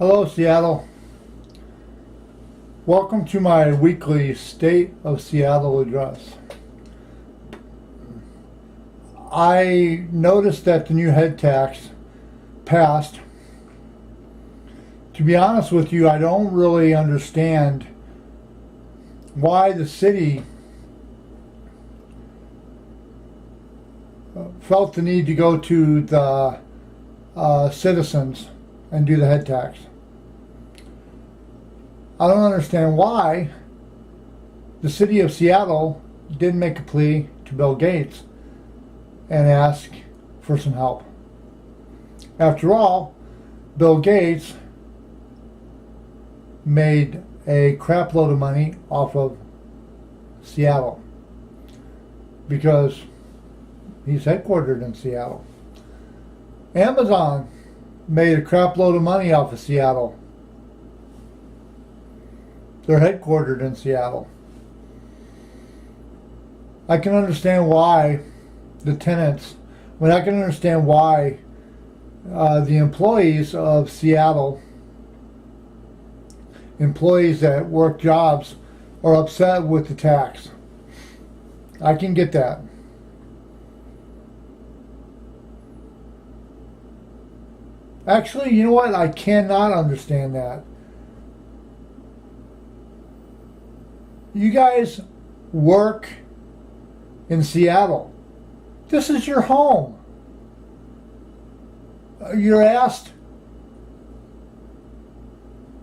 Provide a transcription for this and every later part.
Hello, Seattle. Welcome to my weekly State of Seattle address. I noticed that the new head tax passed. To be honest with you, I don't really understand why the city felt the need to go to the citizens and do the head tax. I don't understand why the city of Seattle didn't make a plea to Bill Gates and ask for some help. After all, Bill Gates made a crap load of money off of Seattle because he's headquartered in Seattle. Amazon made a crap load of money off of Seattle. They're headquartered in Seattle. I can understand why the tenants, I can understand why the employees of Seattle, employees that work jobs, are upset with the tax. I can get that. Actually, you know what? I cannot understand that. You guys work in Seattle. This is your home. You're asked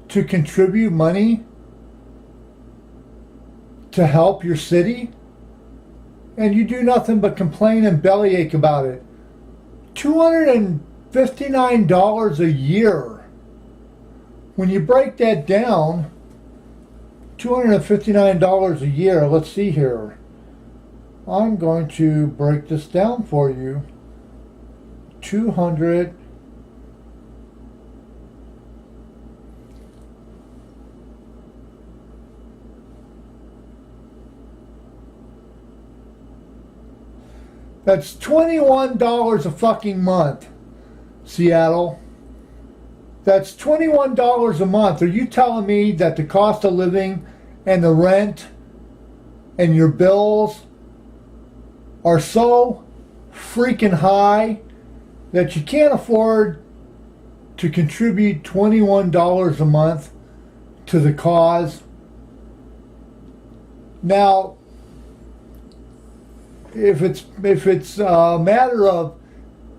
to contribute money to help your city, and you do nothing but complain and bellyache about it. $259 a year. When you break that down, $259 a year. Let's see here. I'm going to break this down for you. 200. That's $21 a fucking month, Seattle. That's $21 a month. Are you telling me that the cost of living and the rent and your bills are so freaking high that you can't afford to contribute $21 a month to the cause? Now, if it's a matter of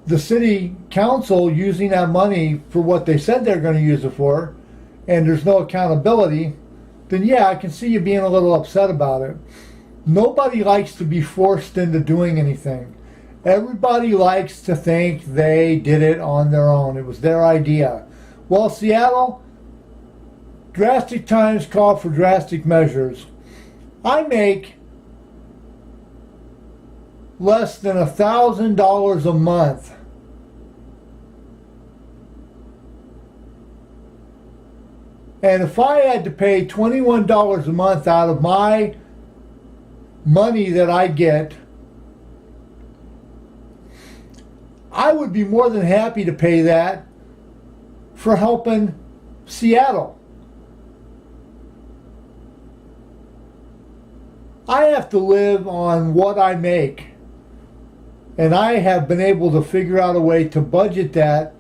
the city council using that money for what they said they're going to use it for, and there's no accountability, then yeah, I can see you being a little upset about it. Nobody likes to be forced into doing anything. Everybody likes to think they did it on their own. It was their idea. Well, Seattle, drastic times call for drastic measures. I make less than $1,000 a month. And if I had to pay $21 a month out of my money that I get, I would be more than happy to pay that for helping Seattle. I have to live on what I make, and I have been able to figure out a way to budget that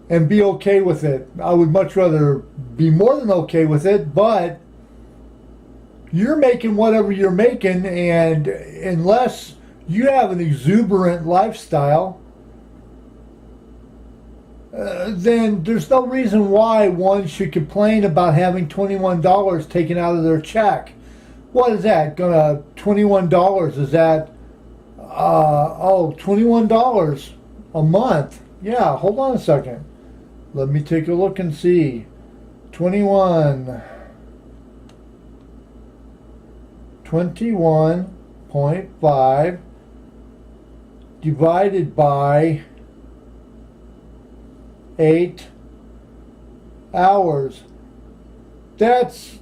and be okay with it. I would much rather be more than okay with it, but you're making whatever you're making, and unless you have an exuberant lifestyle, then there's no reason why one should complain about having $21 taken out of their check. What is that? $21, is that, $21 a month. Yeah, hold on a second. Let me take a look and see. 21.5 divided by 8 hours. That's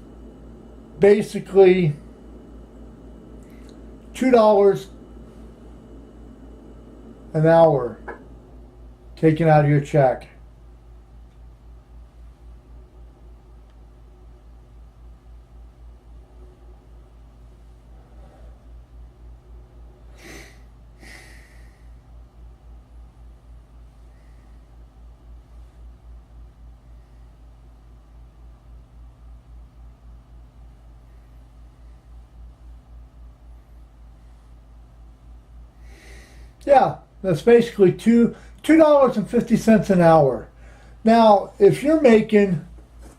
basically $2 an hour taken out of your check. Yeah, that's basically $2.50 an hour. Now, if you're making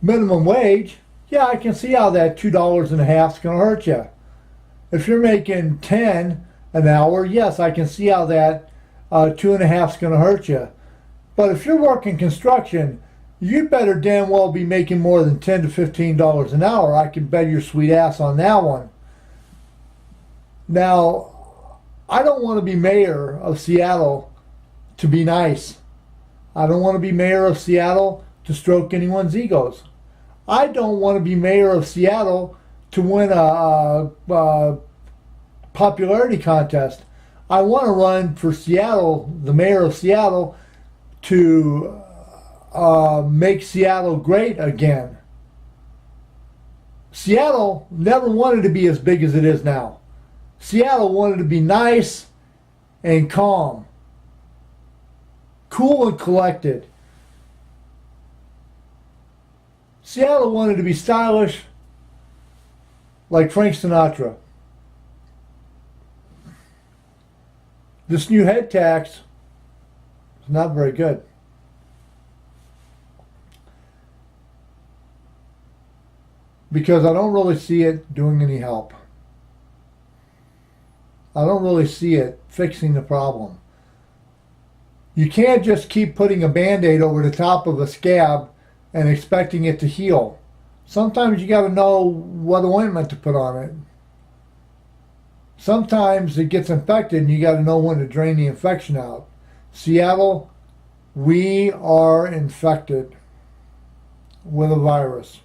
minimum wage, yeah, I can see how that $2.50 is going to hurt you. If you're making 10 an hour, yes, I can see how that 2.5 is going to hurt you. But if you're working construction, you better damn well be making more than $10 to $15 an hour. I can bet your sweet ass on that one. Now, I don't want to be mayor of Seattle to be nice. I don't want to be mayor of Seattle to stroke anyone's egos. I don't want to be mayor of Seattle to win a popularity contest. I want to run for Seattle, the mayor of Seattle, to make Seattle great again. Seattle never wanted to be as big as it is now. Seattle wanted to be nice and calm, cool and collected. Seattle wanted to be stylish like Frank Sinatra. This new head tax is not very good. Because I don't really see it doing any help. I don't really see it fixing the problem. You can't just keep putting a Band-Aid over the top of a scab and expecting it to heal. Sometimes you got to know what ointment to put on it. Sometimes it gets infected and you got to know when to drain the infection out. Seattle, we are infected with a virus.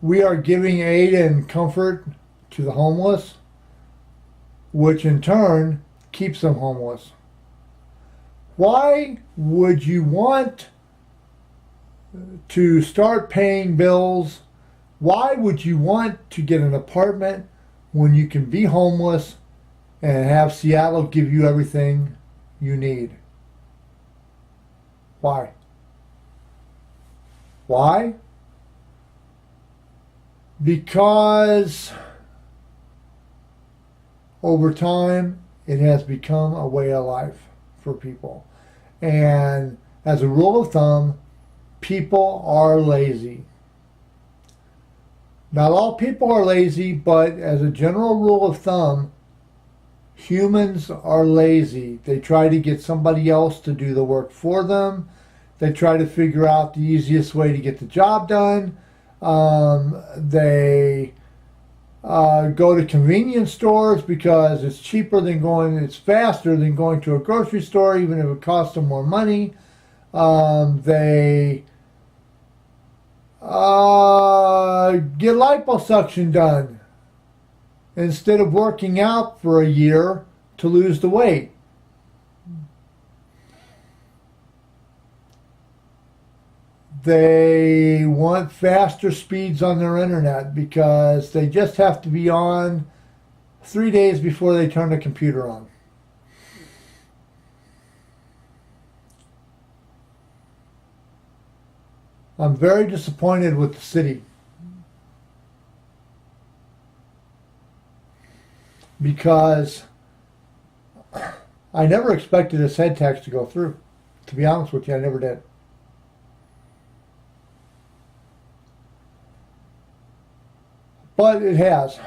We are giving aid and comfort to the homeless, which in turn keeps them homeless. Why would you want to start paying bills? Why would you want to get an apartment when you can be homeless and have Seattle give you everything you need? Why? Why? Because over time it has become a way of life for people. And as a rule of thumb, people are lazy. Not all people are lazy, but as a general rule of thumb, humans are lazy. They try to get somebody else to do the work for them. They try to figure out the easiest way to get the job done. They go to convenience stores because it's cheaper than it's faster than going to a grocery store, even if it costs them more money. They get liposuction done instead of working out for a year to lose the weight. They want faster speeds on their internet because they just have to be on 3 days before they turn the computer on. I'm very disappointed with the city because I never expected this head tax to go through. To be honest with you, I never did. But it has.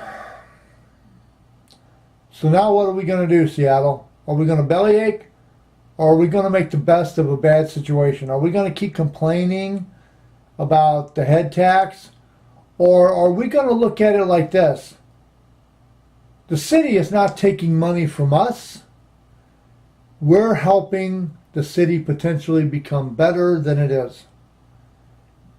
So now what are we going to do, Seattle? Are we going to bellyache? Or are we going to make the best of a bad situation? Are we going to keep complaining about the head tax? Or are we going to look at it like this? The city is not taking money from us. We're helping the city potentially become better than it is.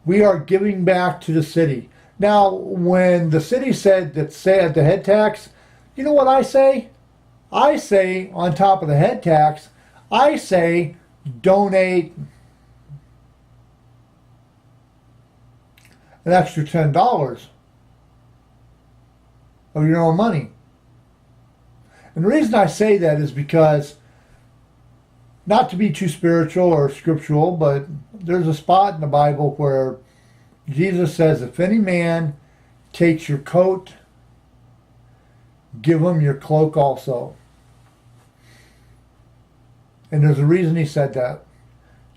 We are giving back to the city. Now, when the city said the head tax, you know what I say? I say, on top of the head tax, I say donate an extra $10 of your own money. And the reason I say that is because, not to be too spiritual or scriptural, but there's a spot in the Bible where Jesus says, if any man takes your coat, give them your cloak also. And there's a reason he said that.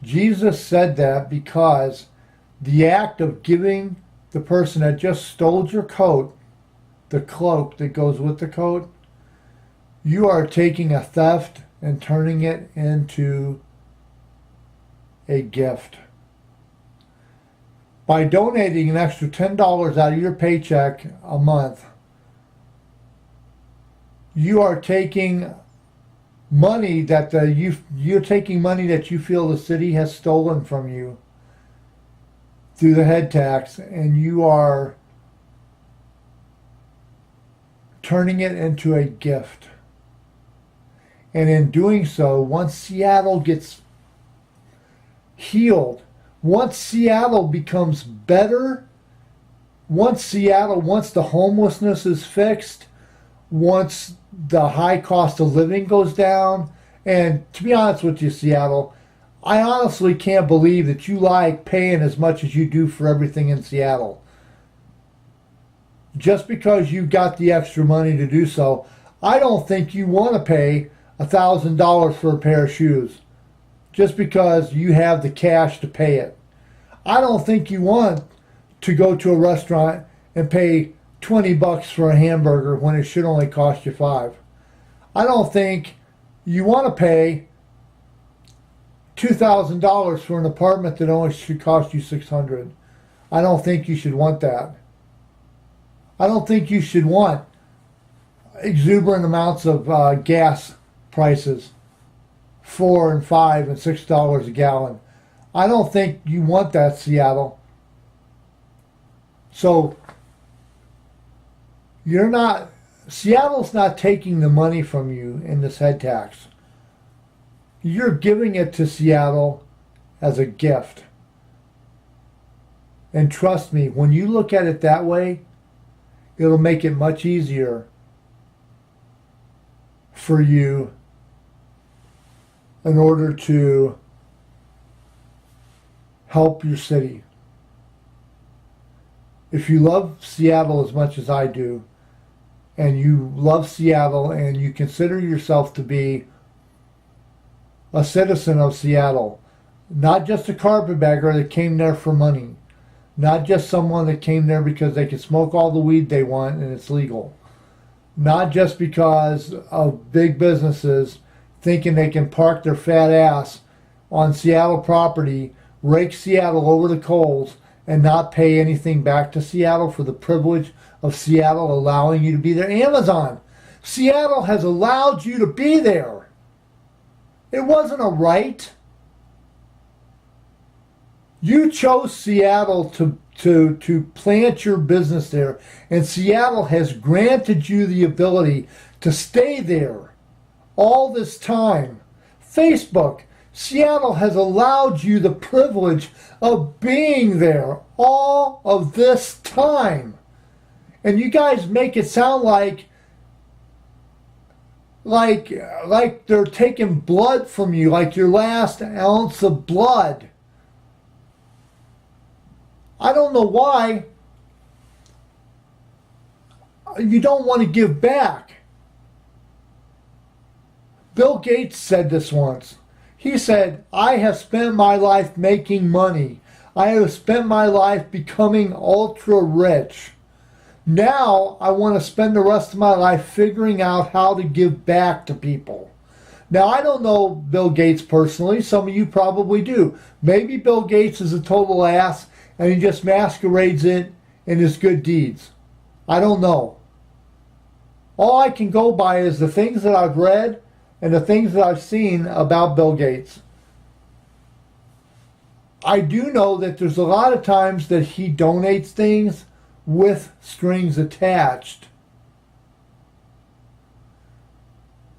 Jesus said that because the act of giving the person that just stole your coat, the cloak that goes with the coat, you are taking a theft and turning it into a gift. By donating an extra $10 out of your paycheck a month, you are taking money that you're taking money that you feel the city has stolen from you through the head tax, and you are turning it into a gift. And in doing so, once Seattle gets healed, once Seattle becomes better, once the homelessness is fixed, once the high cost of living goes down, and to be honest with you, Seattle, I honestly can't believe that you like paying as much as you do for everything in Seattle. Just because you got the extra money to do so, I don't think you want to pay $1,000 for a pair of shoes just because you have the cash to pay it. I don't think you want to go to a restaurant and pay $20 for a hamburger when it should only cost you $5. I don't think you want to pay $2,000 for an apartment that only should cost you $600. I don't think you should want that. I don't think you should want exuberant amounts of gas prices, $4 and $5 and $6 a gallon. I don't think you want that, Seattle. So Seattle's not taking the money from you in this head tax. You're giving it to Seattle as a gift. And trust me, when you look at it that way, it'll make it much easier for you in order to help your city. If you love Seattle as much as I do, and you love Seattle and you consider yourself to be a citizen of Seattle, not just a carpetbagger that came there for money, not just someone that came there because they can smoke all the weed they want and it's legal, not just because of big businesses thinking they can park their fat ass on Seattle property, rake Seattle over the coals, and not pay anything back to Seattle for the privilege of Seattle allowing you to be there. Amazon, Seattle has allowed you to be there. It wasn't a right. You chose Seattle to plant your business there, and Seattle has granted you the ability to stay there all this time. Facebook, Seattle has allowed you the privilege of being there all of this time. And you guys make it sound like they're taking blood from you, like your last ounce of blood. I don't know why you don't want to give back. Bill Gates said this once. He said, I have spent my life making money. I have spent my life becoming ultra rich. Now I want to spend the rest of my life figuring out how to give back to people. Now, I don't know Bill Gates personally. Some of you probably do. Maybe Bill Gates is a total ass and he just masquerades it in his good deeds. I don't know. All I can go by is the things that I've read and the things that I've seen about Bill Gates. I do know that there's a lot of times that he donates things with strings attached.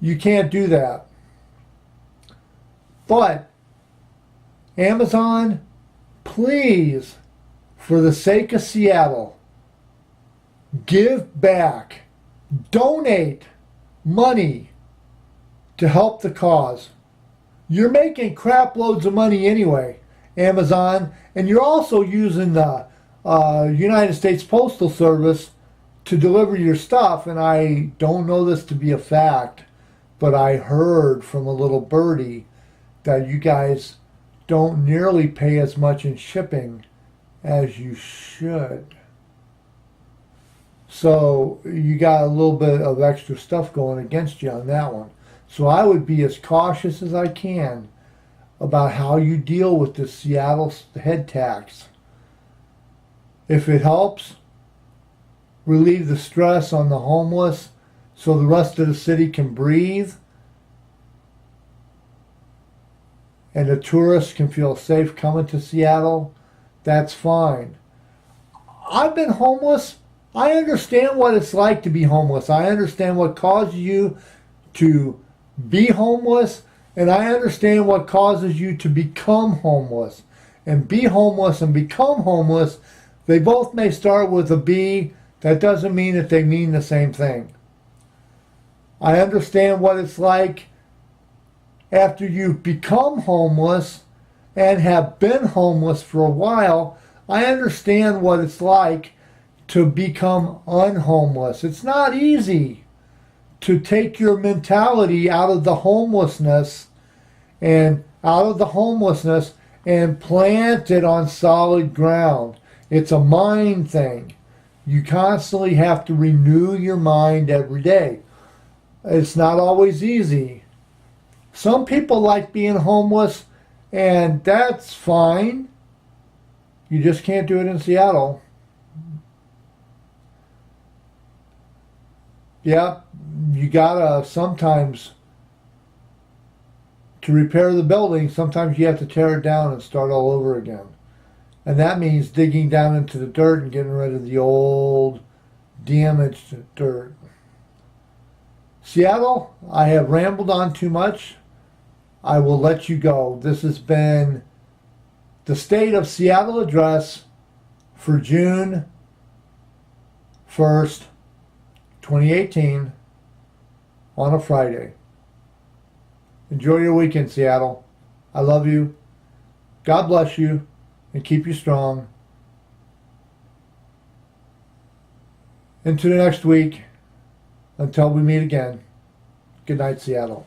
You can't do that. But Amazon, please, for the sake of Seattle, give back. Donate money to help the cause. You're making crap loads of money anyway, Amazon, and you're also using the United States Postal Service to deliver your stuff, and I don't know this to be a fact, but I heard from a little birdie that you guys don't nearly pay as much in shipping as you should. So you got a little bit of extra stuff going against you on that one. So I would be as cautious as I can about how you deal with the Seattle head tax. If it helps relieve the stress on the homeless so the rest of the city can breathe and the tourists can feel safe coming to Seattle, that's fine. I've been homeless. I understand what it's like to be homeless. I understand what causes you to be homeless, and I understand what causes you to become homeless. And be homeless and become homeless, they both may start with a B. That doesn't mean that they mean the same thing. I understand what it's like after you've become homeless and have been homeless for a while. I understand what it's like to become unhomeless. It's not easy to take your mentality out of the homelessness and plant it on solid ground. It's a mind thing. You constantly have to renew your mind every day. It's not always easy. Some people like being homeless, and that's fine. You just can't do it in Seattle. Yeah, you gotta sometimes, to repair the building, sometimes you have to tear it down and start all over again. And that means digging down into the dirt and getting rid of the old, damaged dirt. Seattle, I have rambled on too much. I will let you go. This has been the State of Seattle Address for June 1st, 2018, on a Friday. Enjoy your weekend, Seattle. I love you. God bless you and keep you strong. Into the next week, until we meet again. Good night, Seattle.